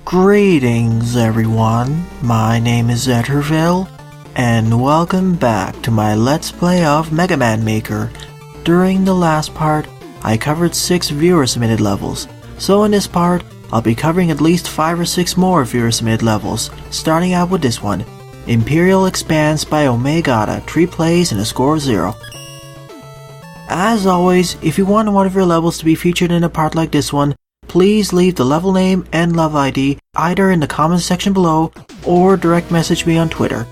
Greetings everyone, my name is Etterville, and welcome back to my Let's Play of Mega Man Maker. During the last part, I covered 6 viewer-submitted levels, so in this part, I'll be covering at least 5 or 6 more viewer-submitted levels, starting out with this one, Imperial Expanse by Omegada, 3 plays and a score of 0. As always, if you want one of your levels to be featured in a part like this one, please leave the level name and level ID either in the comments section below or direct message me on Twitter.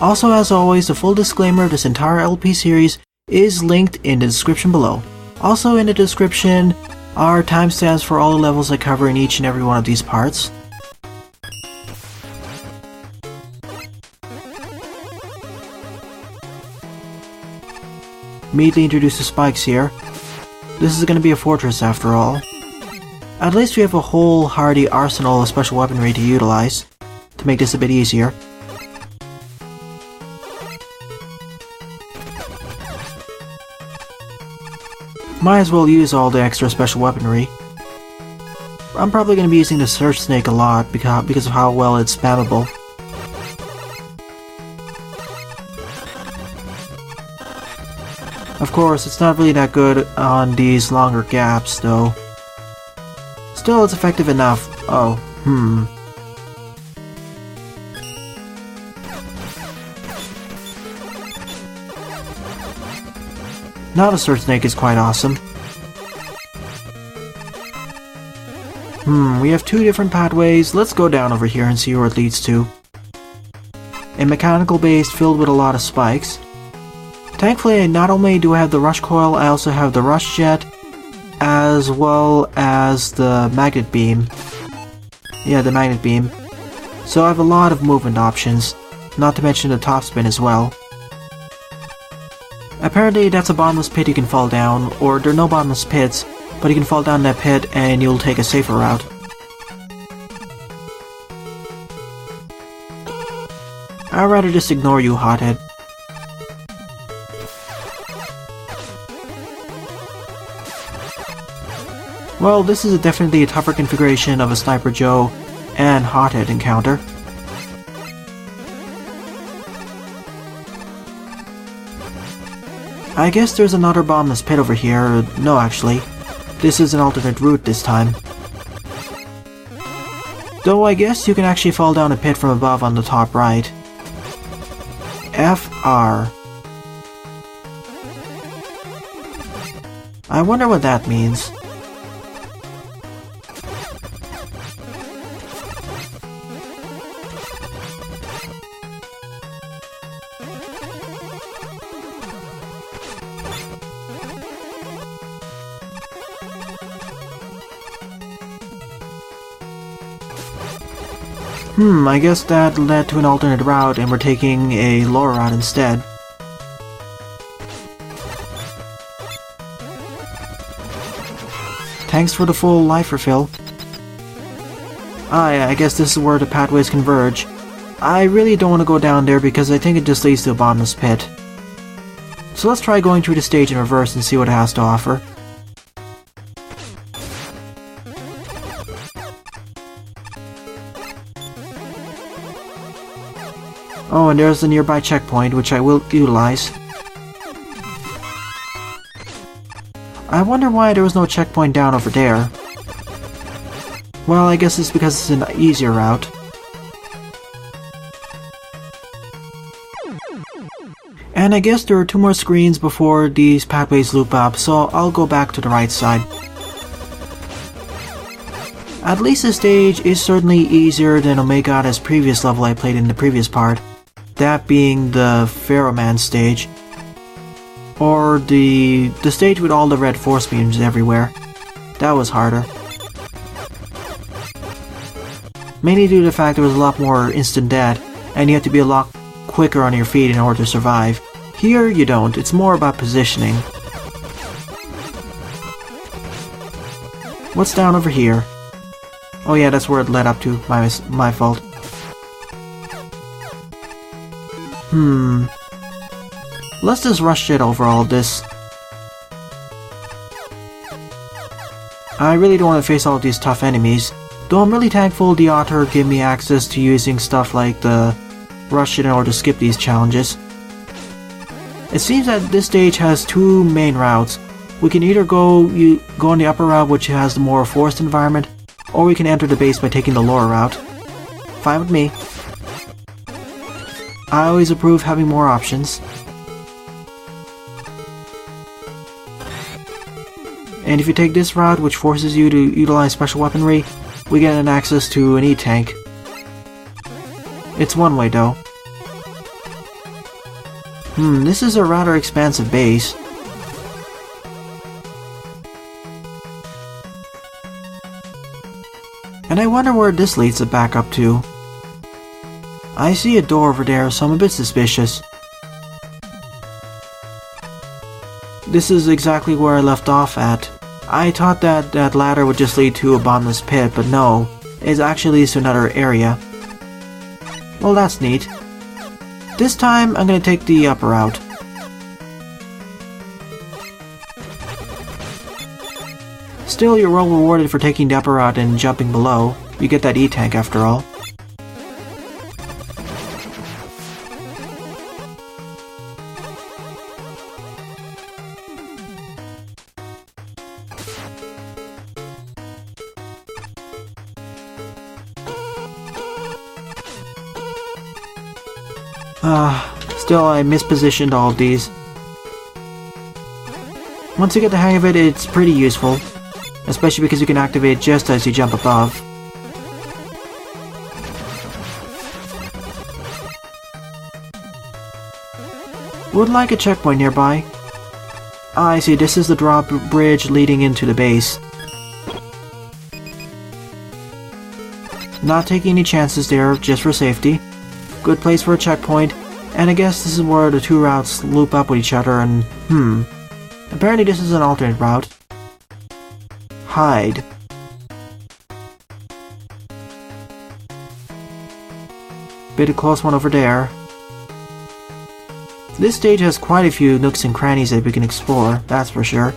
Also, as always, the full disclaimer of this entire LP series is linked in the description below. Also in the description are timestamps for all the levels I cover in each and every one of these parts. Immediately introduce the spikes here. This is going to be a fortress after all. At least we have a whole hearty arsenal of special weaponry to utilize, to make this a bit easier. Might as well use all the extra special weaponry. I'm probably going to be using the Search Snake a lot because of how well it's spammable. Of course, it's not really that good on these longer gaps, though. Still, it's effective enough. Oh, Now the Search Snake is quite awesome. We have 2 different pathways. Let's go down over here and see where it leads to. A mechanical base filled with a lot of spikes. Thankfully, not only do I have the Rush Coil, I also have the Rush Jet, as well as the Magnet Beam. Yeah, the Magnet Beam. So I have a lot of movement options, not to mention the top spin as well. Apparently that's a bottomless pit you can fall down, or there are no bottomless pits, but you can fall down that pit and you'll take a safer route. I'd rather just ignore you, hothead. Well, this is definitely a tougher configuration of a Sniper Joe and Hothead encounter. I guess there's another bottomless pit over here. No, actually. This is an alternate route this time. Though I guess you can actually fall down a pit from above on the top right. FR. I wonder what that means. I guess that led to an alternate route and we're taking a lower route instead. Thanks for the full life refill. I guess this is where the pathways converge. I really don't want to go down there because I think it just leads to a bottomless pit. So let's try going through the stage in reverse and see what it has to offer. Oh, and there's the nearby checkpoint, which I will utilize. I wonder why there was no checkpoint down over there. Well, I guess it's because it's an easier route. And I guess there are 2 more screens before these pathways loop up, so I'll go back to the right side. At least this stage is certainly easier than Omegada's previous level I played in the previous part. That being the Pharoah Man stage. Or the stage with all the red force beams everywhere. That was harder. Mainly due to the fact there was a lot more instant death, and you had to be a lot quicker on your feet in order to survive. Here you don't, it's more about positioning. What's down over here? Oh yeah, that's where it led up to, my fault. Let's just rush it over all of this. I really don't want to face all of these tough enemies, Though I'm really thankful the author gave me access to using stuff like the rush in order to skip these challenges. It seems that this stage has two main routes. We can either go on the upper route, which has the more forest environment, or we can enter the base by taking the lower route. Fine with me. I always approve having more options. And if you take this route, which forces you to utilize special weaponry, we get an access to an E-tank. It's one way though. This is a rather expansive base. And I wonder where this leads it back up to. I see a door over there, so I'm a bit suspicious. This is exactly where I left off at. I thought that that ladder would just lead to a bottomless pit, but no, it actually leads to another area. Well, that's neat. This time, I'm gonna take the upper route. Still, you're well rewarded for taking the upper route and jumping below. You get that E-tank after all. Still, I mispositioned all of these. Once you get the hang of it, it's pretty useful. Especially because you can activate just as you jump above. Would like a checkpoint nearby. Ah, I see, this is the drawbridge leading into the base. Not taking any chances there, just for safety. Good place for a checkpoint, and I guess this is where the two routes loop up with each other and apparently this is an alternate route. Hide. Bit of close one over there. This stage has quite a few nooks and crannies that we can explore, that's for sure.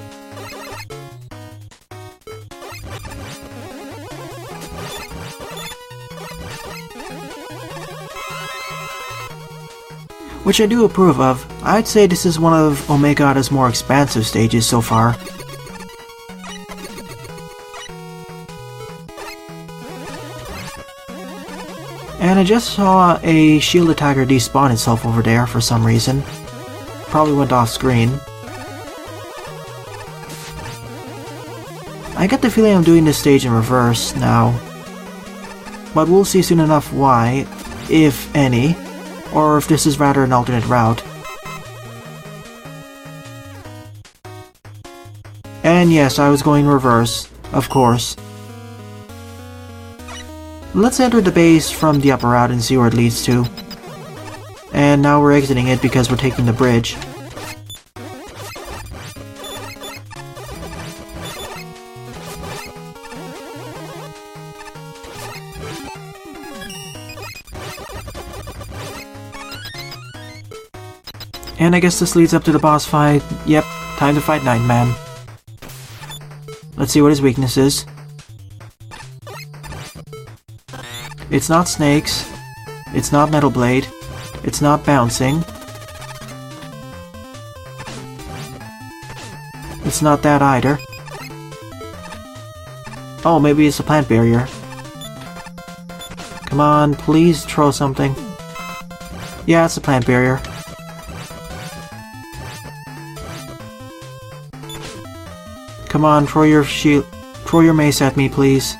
Which I do approve of. I'd say this is one of Omegada's more expansive stages so far. And I just saw a shield attacker despawn itself over there for some reason. Probably went off screen. I get the feeling I'm doing this stage in reverse now. But we'll see soon enough why, if any, or if this is rather an alternate route. And yes, I was going reverse, of course. Let's enter the base from the upper route and see where it leads to. And now we're exiting it because we're taking the bridge. And I guess this leads up to the boss fight. Yep, time to fight Nightman. Let's see what his weakness is. It's not snakes. It's not Metal Blade. It's not bouncing. It's not that either. Oh, maybe it's a plant barrier. Come on, please throw something. Yeah, it's a plant barrier. Come on, throw your shield, throw your mace at me, please.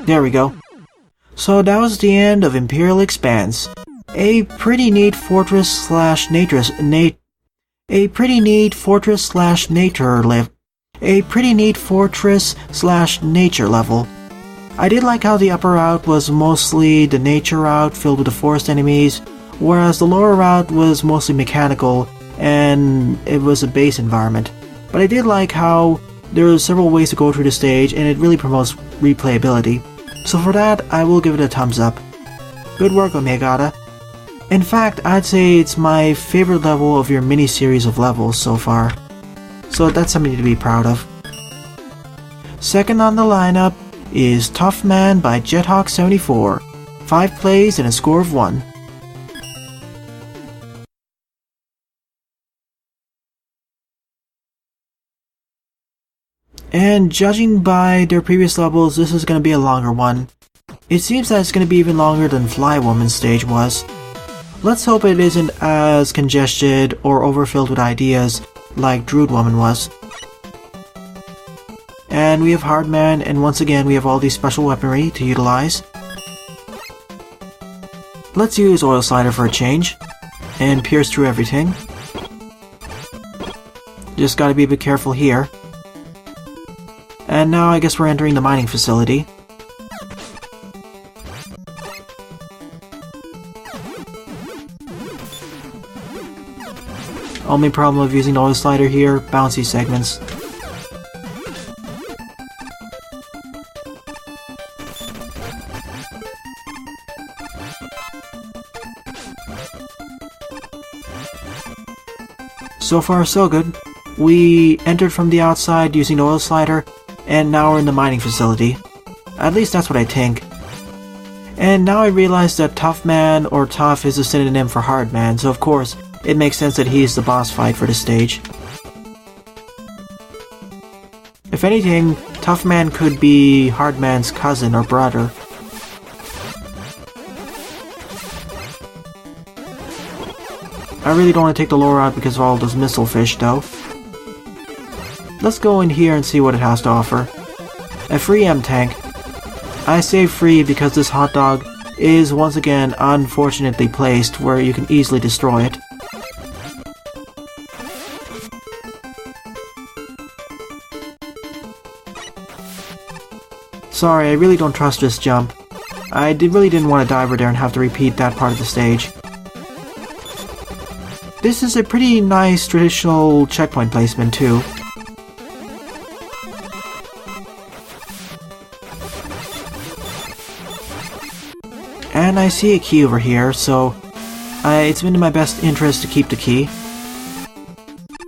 There we go. So that was the end of Imperial Expanse. A pretty neat fortress slash nature level. A pretty neat fortress slash nature level. I did like how the upper route was mostly the nature route filled with the forest enemies, whereas the lower route was mostly mechanical and it was a base environment. But I did like how there are several ways to go through the stage and it really promotes replayability. So for that, I will give it a thumbs up. Good work, Omegada. In fact, I'd say it's my favorite level of your mini-series of levels so far. So that's something to be proud of. Second on the lineup is Tough Man by DJHN-004. 5 plays and a score of 1. And judging by their previous levels, this is going to be a longer one. It seems that it's going to be even longer than Fly Woman's stage was. Let's hope it isn't as congested or overfilled with ideas like Druid Woman was. And we have Hard Man, and once again we have all these special weaponry to utilize. Let's use Oil Slider for a change, and pierce through everything. Just gotta be a bit careful here. And now I guess we're entering the mining facility. Only problem of using the Oil Slider here, bouncy segments. So far so good. We entered from the outside using the Oil Slider, and now we're in the mining facility. At least that's what I think. And now I realize that Tough Man or Tough is a synonym for Hard Man, so of course it makes sense that he's the boss fight for this stage. If anything, Tough Man could be Hard Man's cousin or brother. I really don't want to take the lure out because of all those missile fish though. Let's go in here and see what it has to offer. A free M-Tank. I say free because this hot dog is once again unfortunately placed where you can easily destroy it. Sorry, I really don't trust this jump. I really didn't want to dive over there and have to repeat that part of the stage. This is a pretty nice traditional checkpoint placement too. And I see a key over here, so it's been in my best interest to keep the key.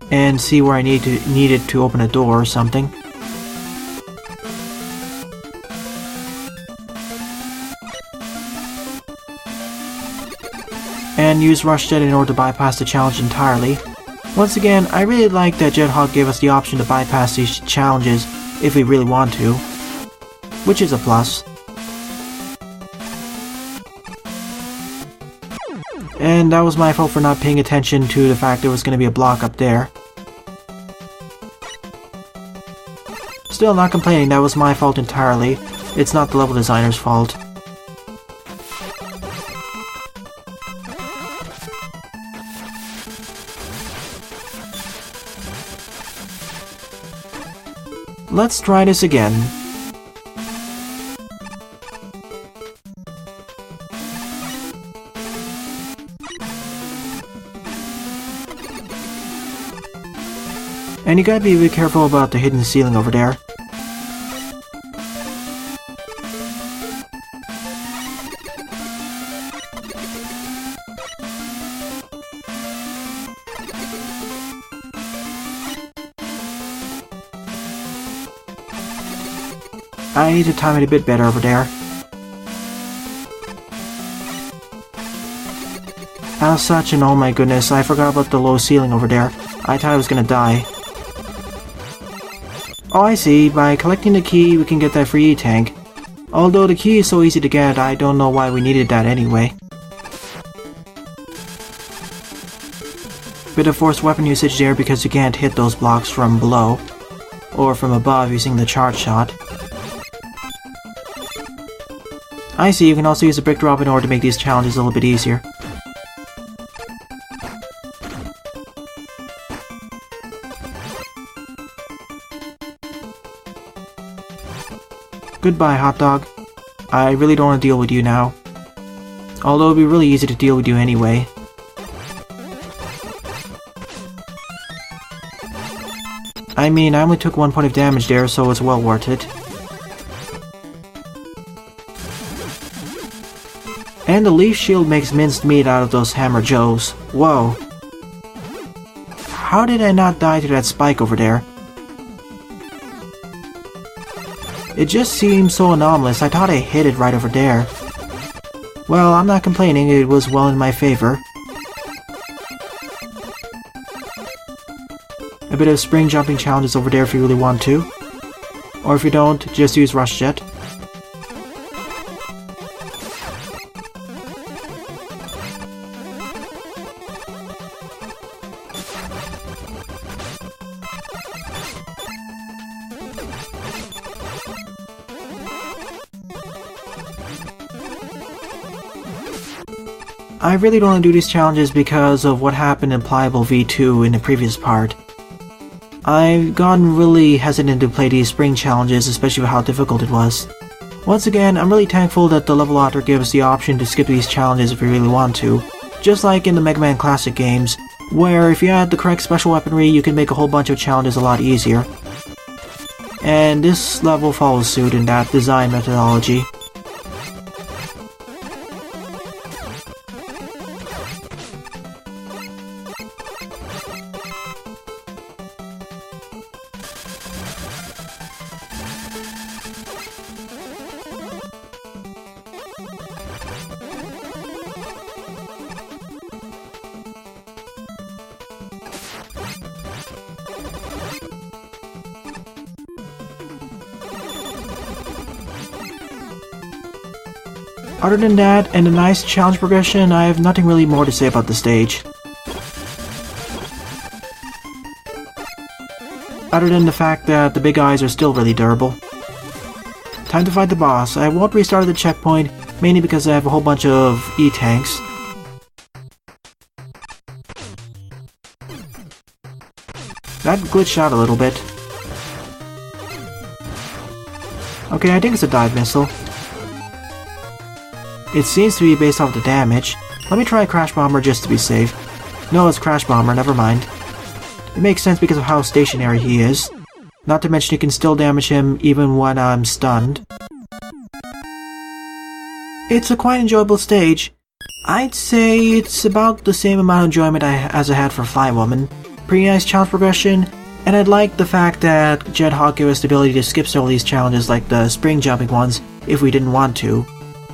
And see where I need it to open a door or something. And use Rush Jet in order to bypass the challenge entirely. Once again, I really like that Jethawk gave us the option to bypass these challenges if we really want to, which is a plus. And that was my fault for not paying attention to the fact there was going to be a block up there. Still not complaining, that was my fault entirely. It's not the level designer's fault. Let's try this again. And you gotta be a bit careful about the hidden ceiling over there. I need to time it a bit better over there. As such, and oh my goodness, I forgot about the low ceiling over there. I thought I was gonna die. Oh, I see. By collecting the key, we can get that free E-Tank. Although the key is so easy to get, I don't know why we needed that anyway. Bit of forced weapon usage there because you can't hit those blocks from below. Or from above using the charge shot. I see, you can also use a brick drop in order to make these challenges a little bit easier. Goodbye, hot dog. I really don't want to deal with you now. Although it'd be really easy to deal with you anyway. I mean, I only took 1 point of damage there, so it's well worth it. And the leaf shield makes minced meat out of those Hammer Joes. Whoa. How did I not die to that spike over there? It just seems so anomalous. I thought I hit it right over there. Well, I'm not complaining, it was well in my favor. A bit of spring jumping challenges over there if you really want to. Or if you don't, just use Rush Jet. I really don't want to do these challenges because of what happened in Pliable V2 in the previous part. I've gotten really hesitant to play these spring challenges, especially with how difficult it was. Once again, I'm really thankful that the level author gave us the option to skip these challenges if we really want to, just like in the Mega Man Classic games, where if you had the correct special weaponry, you can make a whole bunch of challenges a lot easier. And this level follows suit in that design methodology. Other than that, and a nice challenge progression, I have nothing really more to say about the stage. Other than the fact that the big eyes are still really durable. Time to fight the boss. I won't restart the checkpoint, mainly because I have a whole bunch of E-tanks. That glitched out a little bit. Okay, I think it's a dive missile. It seems to be based off the damage. Let me try Crash Bomber just to be safe. No, it's Crash Bomber, never mind. It makes sense because of how stationary he is. Not to mention you can still damage him even when I'm stunned. It's a quite enjoyable stage. I'd say it's about the same amount of enjoyment as I had for Fly Woman. Pretty nice challenge progression, and I'd like the fact that Jedhawk gave us the ability to skip several of these challenges like the spring jumping ones if we didn't want to.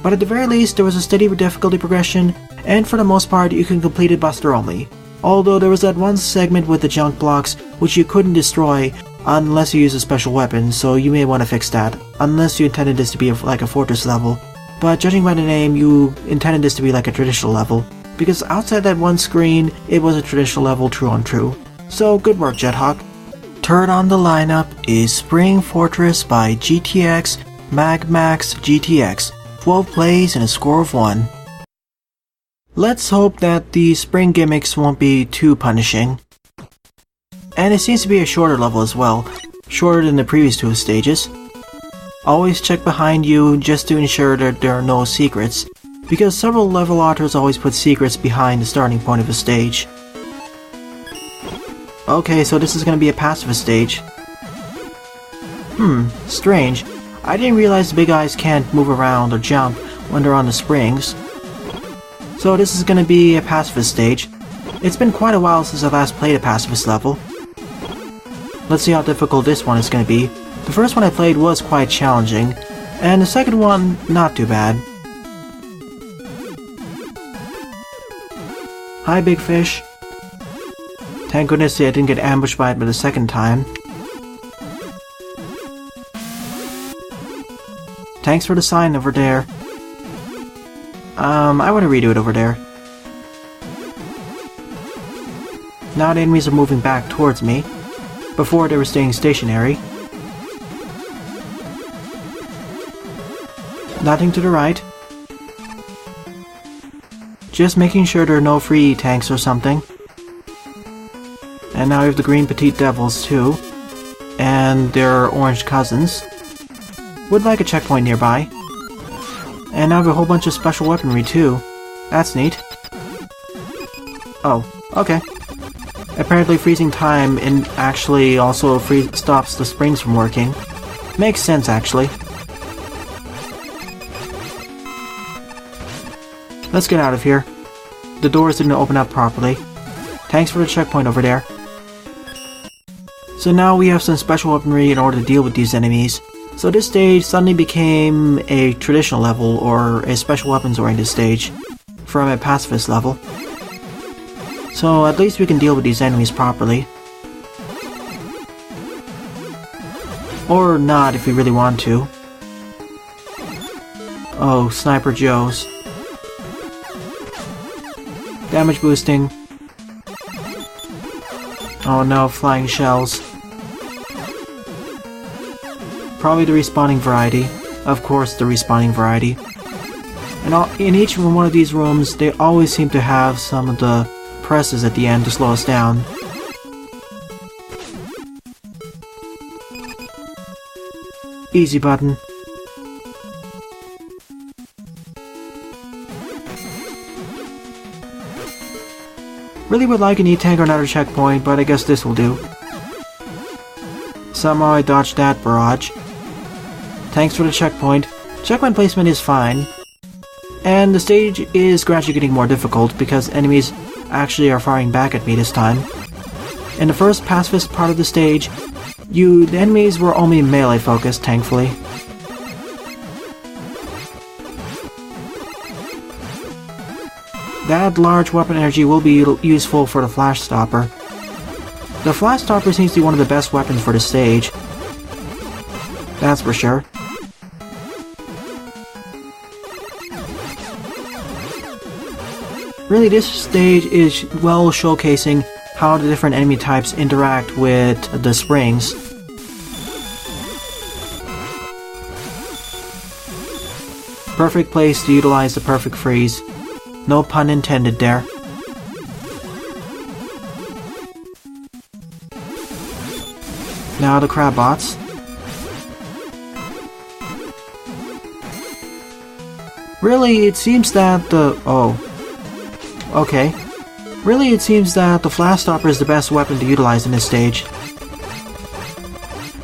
But at the very least, there was a steady difficulty progression, and for the most part, you can complete it buster only. Although there was that one segment with the junk blocks, which you couldn't destroy unless you use a special weapon, so you may want to fix that, unless you intended this to be like a fortress level. But judging by the name, you intended this to be like a traditional level, because outside that one screen, it was a traditional level true on true. So good work, Jedhawk. Third on the lineup is Spring Fortress by GTX-MAGMAX-GTX. 12 plays and a score of 1. Let's hope that the spring gimmicks won't be too punishing. And it seems to be a shorter level as well, shorter than the previous two stages. Always check behind you just to ensure that there are no secrets, because several level authors always put secrets behind the starting point of a stage. Okay, so this is going to be a pacifist stage. Strange. I didn't realize the big eyes can't move around or jump when they're on the springs. So this is going to be a pacifist stage. It's been quite a while since I last played a pacifist level. Let's see how difficult this one is going to be. The first one I played was quite challenging, and the second one, not too bad. Hi, big fish. Thank goodness I didn't get ambushed by it the second time. Thanks for the sign over there. I want to redo it over there. Now the enemies are moving back towards me. Before they were staying stationary. Nothing to the right. Just making sure there are no free tanks or something. And now we have the green petite devils too. And their orange cousins. Would like a checkpoint nearby. And now we have a whole bunch of special weaponry too. That's neat. Oh, okay. Apparently freezing time actually also stops the springs from working. Makes sense actually. Let's get out of here. The doors didn't open up properly. Thanks for the checkpoint over there. So now we have some special weaponry in order to deal with these enemies. So this stage suddenly became a traditional level, or a special weapons oriented stage, from a pacifist level. So at least we can deal with these enemies properly. Or not if we really want to. Oh, Sniper Joes. Damage boosting. Oh no, flying shells. Probably the respawning variety. Of course, the respawning variety. And in each one of these rooms, they always seem to have some of the presses at the end to slow us down. Easy button. Really would like an E-tank or another checkpoint, but I guess this will do. Somehow I dodged that barrage. Thanks for the checkpoint. Checkpoint placement is fine. And the stage is gradually getting more difficult because enemies actually are firing back at me this time. In the first pacifist part of the stage, the enemies were only melee focused, thankfully. That large weapon energy will be useful for the Flash Stopper. The Flash Stopper seems to be one of the best weapons for the stage. That's for sure. Really, this stage is well showcasing how the different enemy types interact with the springs. Perfect place to utilize the perfect freeze. No pun intended there. Now the crab bots. Really, it seems that the... oh. Okay. Really, it seems that the Flash Stopper is the best weapon to utilize in this stage.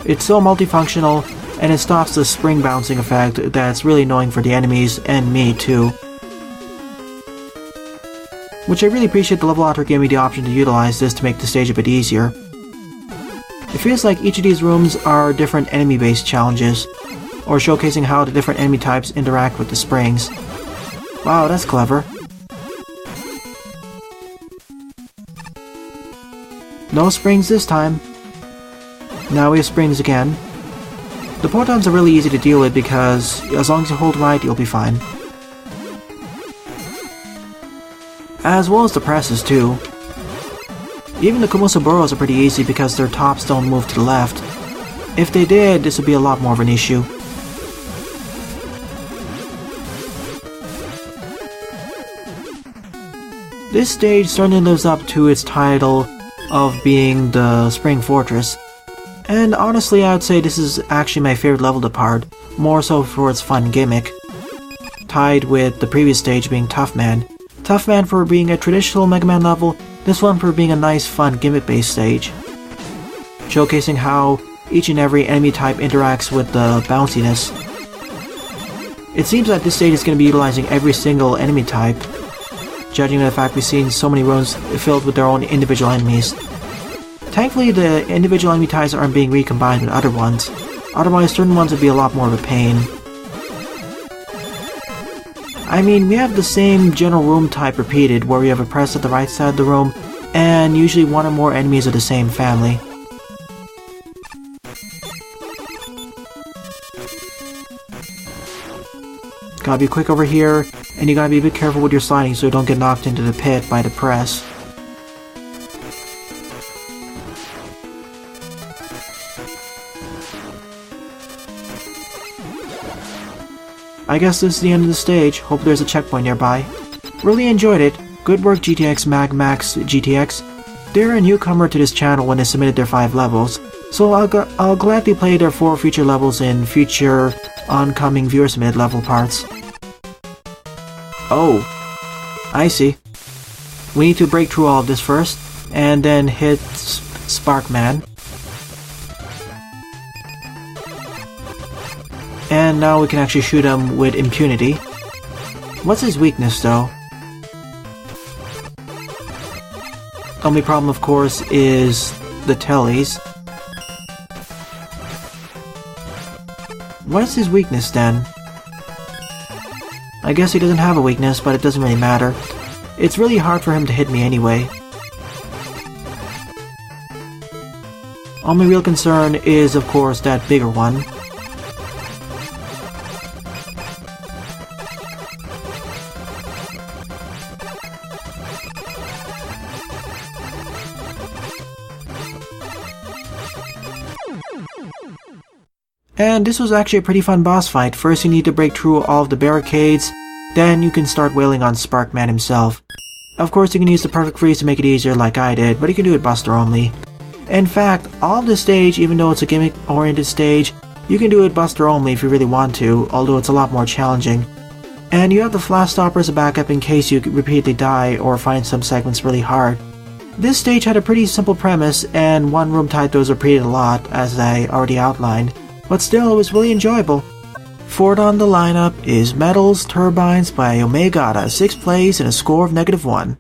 It's so multifunctional, and it stops the spring bouncing effect that's really annoying for the enemies, and me too. Which I really appreciate the level author gave me the option to utilize this to make the stage a bit easier. It feels like each of these rooms are different enemy-based challenges, or showcasing how the different enemy types interact with the springs. Wow, that's clever. No springs this time. Now we have springs again. The protons are really easy to deal with because as long as you hold right, you'll be fine. As well as the presses too. Even the Kumosaburos are pretty easy because their tops don't move to the left. If they did, this would be a lot more of an issue. This stage certainly lives up to its title of being the Spring Fortress. And honestly, I would say this is actually my favorite level to part, more so for its fun gimmick. Tied with the previous stage being Tough Man. Tough Man for being a traditional Mega Man level, this one for being a nice fun gimmick-based stage. Showcasing how each and every enemy type interacts with the bounciness. It seems that this stage is going to be utilizing every single enemy type, judging by the fact we've seen so many rooms filled with their own individual enemies. Thankfully, the individual enemy types aren't being recombined with other ones, otherwise certain ones would be a lot more of a pain. I mean, we have the same general room type repeated, where we have a press at the right side of the room, and usually one or more enemies of the same family. Gotta be quick over here, and you gotta be a bit careful with your sliding so you don't get knocked into the pit by the press. I guess this is the end of the stage. Hope there's a checkpoint nearby. Really enjoyed it. Good work, GTX-MAGMAX-GTX. They're a newcomer to this channel when they submitted their 5 levels, so I'll gladly play their 4 feature levels in future oncoming viewer-submitted level parts. Oh, I see. We need to break through all of this first, and then hit Sparkman. And now we can actually shoot him with impunity. What's his weakness, though? Only problem, of course, is the tellies. What is his weakness then? I guess he doesn't have a weakness, but it doesn't really matter. It's really hard for him to hit me anyway. Only real concern is, of course, that bigger one. And this was actually a pretty fun boss fight. First you need to break through all of the barricades, then you can start wailing on Sparkman himself. Of course you can use the perfect freeze to make it easier like I did, but you can do it buster only. In fact, all of this stage, even though it's a gimmick oriented stage, you can do it buster only if you really want to, although it's a lot more challenging. And you have the flash stopper as a backup in case you repeatedly die or find some segments really hard. This stage had a pretty simple premise, and one room titles was repeated a lot, as I already outlined. But still, it was really enjoyable. Fourth on the lineup is Metals Turbines by Omegada, 6th place and a score of -1.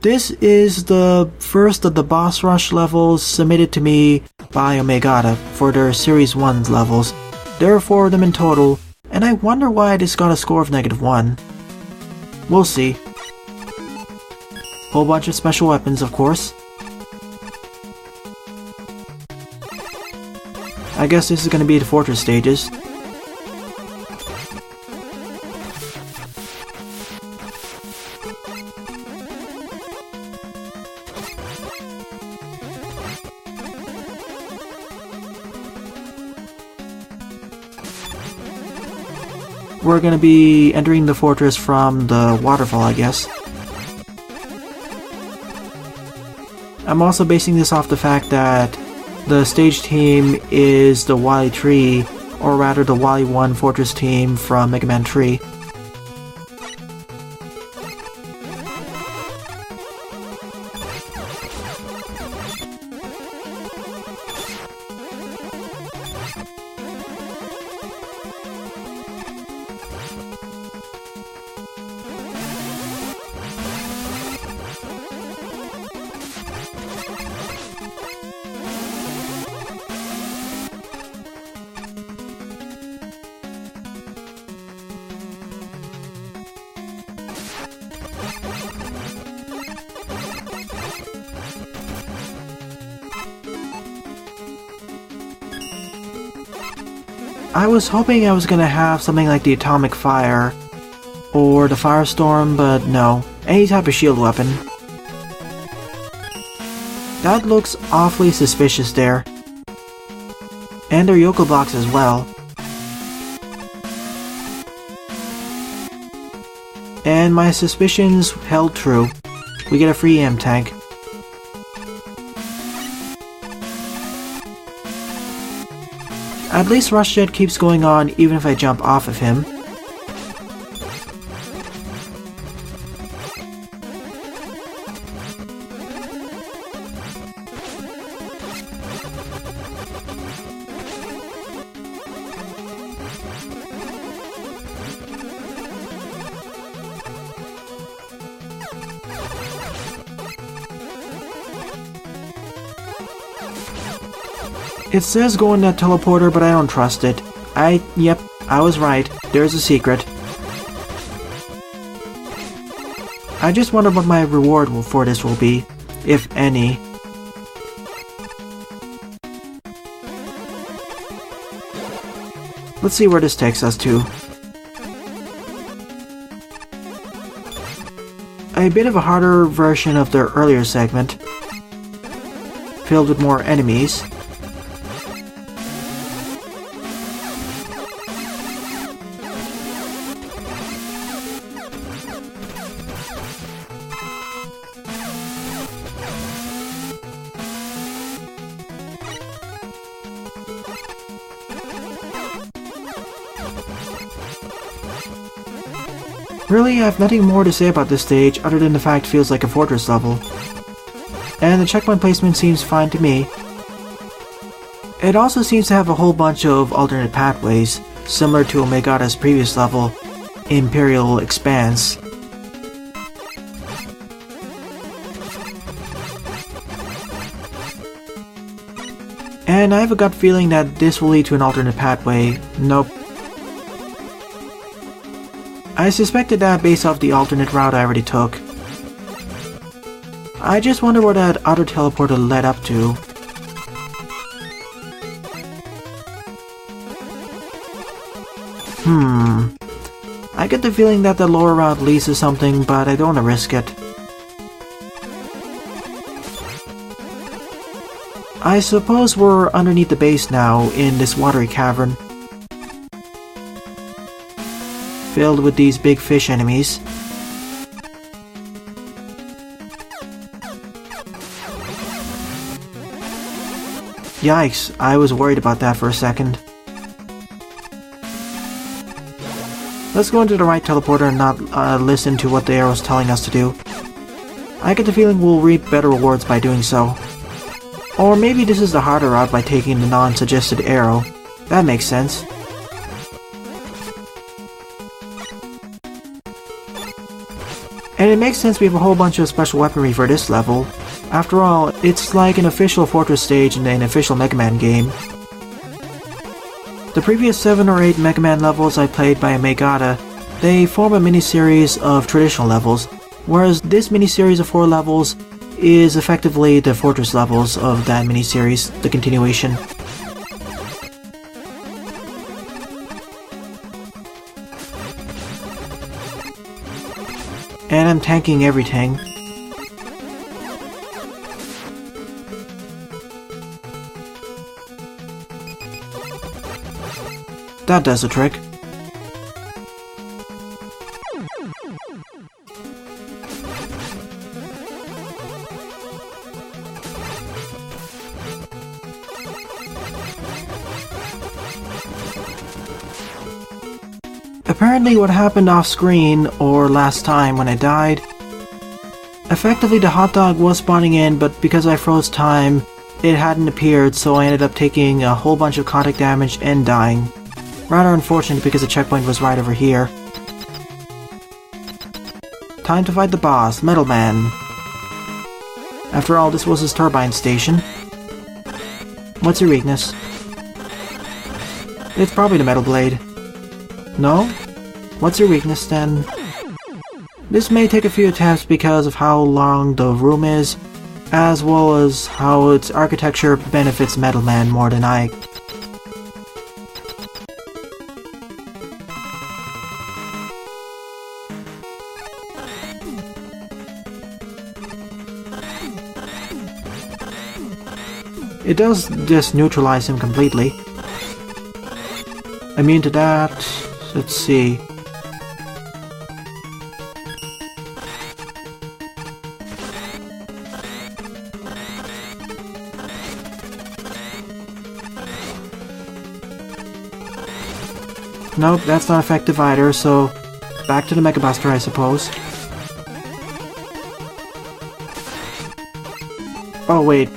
This is the first of the boss rush levels submitted to me by Omegada for their Series 1 levels. There are 4 of them in total, and I wonder why this got a score of -1. We'll see. Whole bunch of special weapons, of course. I guess this is going to be the fortress stages. We're going to be entering the fortress from the waterfall, I guess. I'm also basing this off the fact that the stage team is the Wily Tree, or rather the Wily 1 Fortress team from Mega Man 3. I was hoping I was gonna have something like the Atomic Fire or the Firestorm, but no. Any type of shield weapon. That looks awfully suspicious there. And their Yoko blocks as well. And my suspicions held true. We get a free AM tank. At least Rush Jet keeps going on even if I jump off of him. It says go in that teleporter, but I don't trust it. Yep, I was right. There's a secret. I just wonder what my reward for this will be, if any. Let's see where this takes us to. A bit of a harder version of the earlier segment, filled with more enemies. Really, I have nothing more to say about this stage other than the fact it feels like a fortress level. And the checkpoint placement seems fine to me. It also seems to have a whole bunch of alternate pathways, similar to Omegada's previous level, Imperial Expanse. And I have a gut feeling that this will lead to an alternate pathway. Nope. I suspected that based off the alternate route I already took. I just wonder where that other teleporter led up to. I get the feeling that the lower route leads to something, but I don't want to risk it. I suppose we're underneath the base now, in this watery cavern. Filled with these big fish enemies. Yikes, I was worried about that for a second. Let's go into the right teleporter and not listen to what the arrow's telling us to do. I get the feeling we'll reap better rewards by doing so. Or maybe this is the harder route by taking the non-suggested arrow. That makes sense. And it makes sense we have a whole bunch of special weaponry for this level. After all, it's like an official fortress stage in an official Mega Man game. The previous 7 or 8 Mega Man levels I played by Omegada, they form a mini-series of traditional levels, whereas this mini-series of 4 levels is effectively the fortress levels of that mini-series, the continuation. And I'm tanking everything. That does the trick. Apparently what happened off screen, or last time when I died, effectively the hot dog was spawning in, but because I froze time, it hadn't appeared, so I ended up taking a whole bunch of contact damage and dying. Rather unfortunate because the checkpoint was right over here. Time to fight the boss, Metal Man. After all, this was his turbine station. What's your weakness? It's probably the metal blade. No? What's your weakness then? This may take a few attempts because of how long the room is, as well as how its architecture benefits Metal Man more than I. It does just neutralize him completely. Immune to that. Let's see. Nope, that's not effective either, so back to the Mega Buster, I suppose. Oh wait,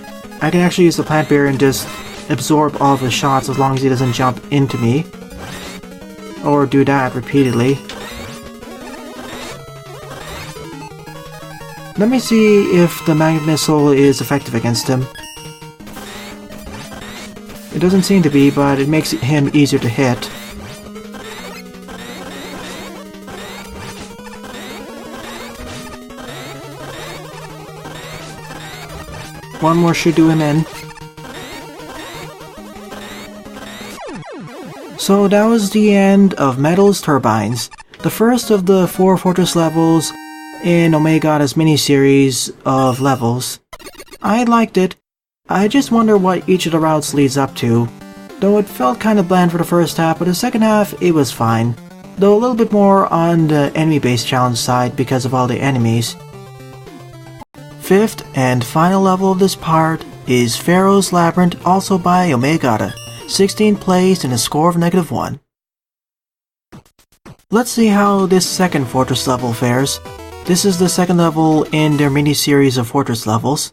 I can actually use the plant barrier and just absorb all of the shots as long as he doesn't jump into me. Or do that repeatedly. Let me see if the magnet missile is effective against him. It doesn't seem to be, but it makes him easier to hit. One more should do him in. So that was the end of Metal's Turbines, the first of the 4 fortress levels in Omegada's mini-series of levels. I liked it. I just wonder what each of the routes leads up to. Though it felt kinda bland for the first half, but the second half it was fine. Though a little bit more on the enemy-based challenge side because of all the enemies. Fifth and final level of this part is Pharoah's Labyrinth, also by Omegada. 16th place and a score of -1. Let's see how this second fortress level fares. This is the second level in their mini-series of fortress levels.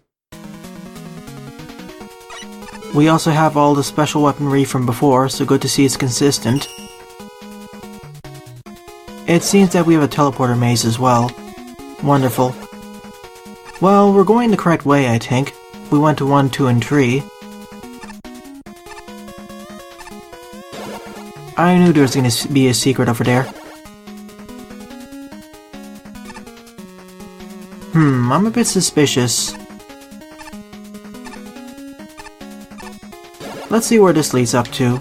We also have all the special weaponry from before, so good to see it's consistent. It seems that we have a teleporter maze as well. Wonderful. Well, we're going the correct way, I think. We went to 1, 2, and 3. I knew there was going to be a secret over there. I'm a bit suspicious. Let's see where this leads up to.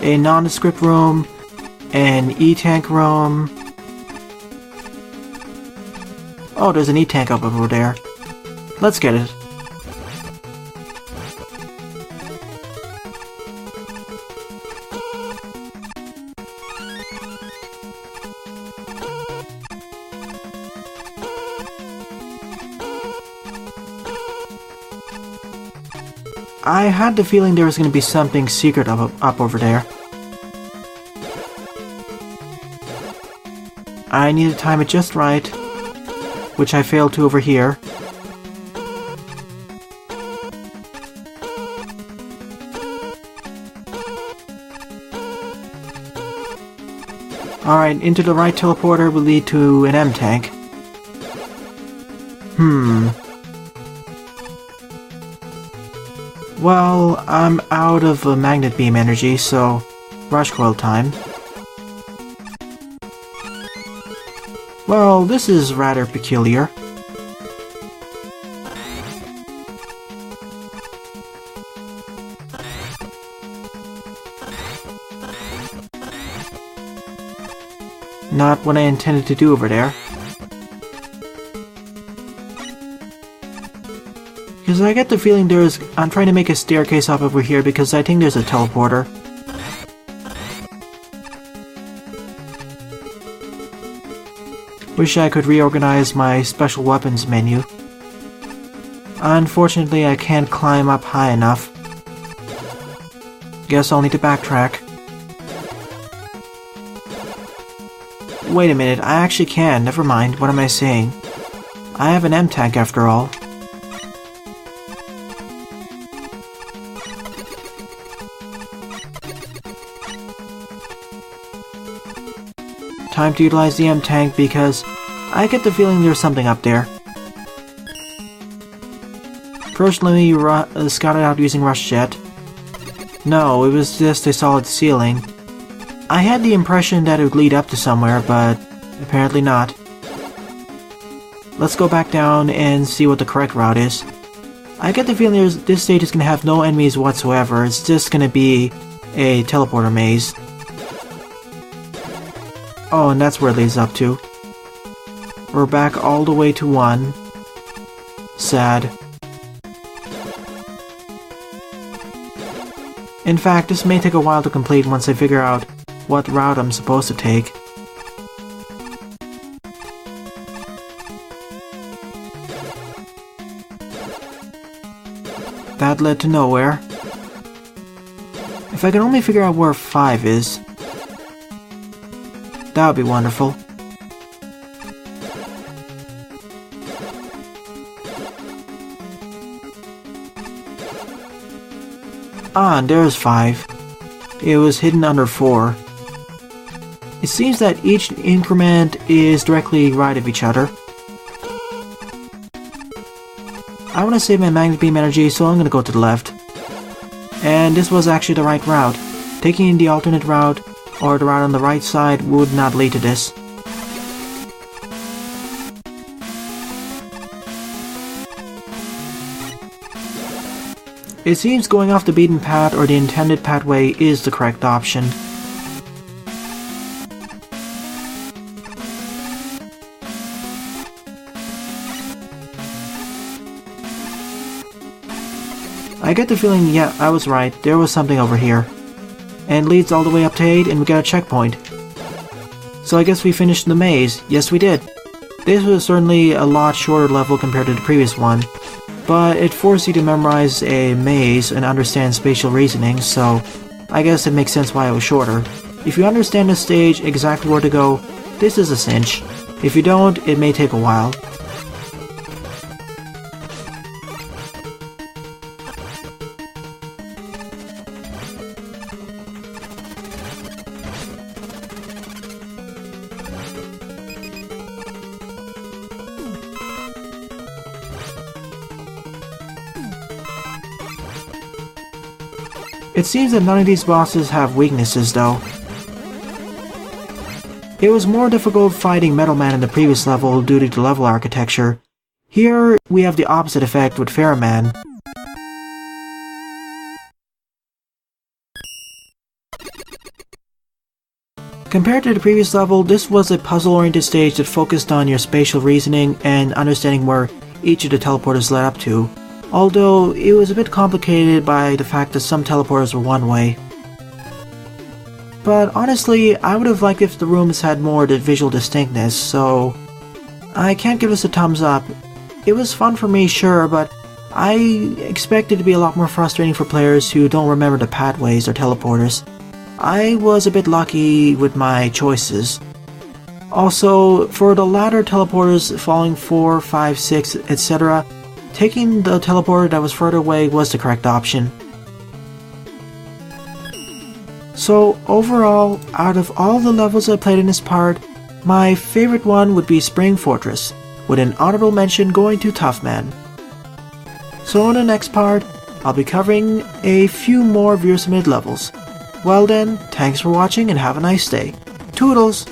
A nondescript room, an E-tank room. Oh, there's an E-tank up over there. Let's get it. I had the feeling there was going to be something secret up over there. I need to time it just right, which I failed to over here. Alright, into the right teleporter will lead to an M-tank. Well, I'm out of magnet beam energy, so rush coil time. Well, this is rather peculiar. Not what I intended to do over there. Because I get the feeling I'm trying to make a staircase up over here because I think there's a teleporter. Wish I could reorganize my special weapons menu. Unfortunately, I can't climb up high enough. Guess I'll need to backtrack. Wait a minute, I actually can. Never mind, what am I saying? I have an M-tank after all. Time to utilize the M-tank because I get the feeling there's something up there. First, let me scout it out using Rush Jet. No, it was just a solid ceiling. I had the impression that it would lead up to somewhere, but apparently not. Let's go back down and see what the correct route is. I get the feeling this stage is going to have no enemies whatsoever. It's just going to be a teleporter maze. Oh, and that's where it leads up to. We're back all the way to 1. Sad. In fact, this may take a while to complete once I figure out what route I'm supposed to take. That led to nowhere. If I can only figure out where 5 is, that would be wonderful. Ah, and there's 5. It was hidden under 4. It seems that each increment is directly right of each other. I want to save my magnet beam energy, so I'm going to go to the left. And this was actually the right route. Taking the alternate route, or the route on the right side, would not lead to this. It seems going off the beaten path or the intended pathway is the correct option. I get the feeling, yeah, I was right, there was something over here. And it leads all the way up to 8 and we got a checkpoint. So I guess we finished the maze. Yes, we did. This was certainly a lot shorter level compared to the previous one. But it forced you to memorize a maze and understand spatial reasoning, so I guess it makes sense why it was shorter. If you understand the stage, exactly where to go, this is a cinch. If you don't, it may take a while. It seems that none of these bosses have weaknesses though. It was more difficult fighting Metal Man in the previous level due to the level architecture. Here, we have the opposite effect with Pharoah Man. Compared to the previous level, this was a puzzle-oriented stage that focused on your spatial reasoning and understanding where each of the teleporters led up to, although it was a bit complicated by the fact that some teleporters were one way. But honestly, I would have liked if the rooms had more visual distinctness, so I can't give this a thumbs up. It was fun for me, sure, but I expect it to be a lot more frustrating for players who don't remember the pathways or teleporters. I was a bit lucky with my choices. Also, for the latter teleporters falling 4, 5, 6, etc., taking the teleporter that was further away was the correct option. So overall, out of all the levels I played in this part, my favorite one would be Spring Fortress, with an honorable mention going to Tough Man. So in the next part, I'll be covering a few more viewer submitted levels. Well then, thanks for watching and have a nice day. Toodles!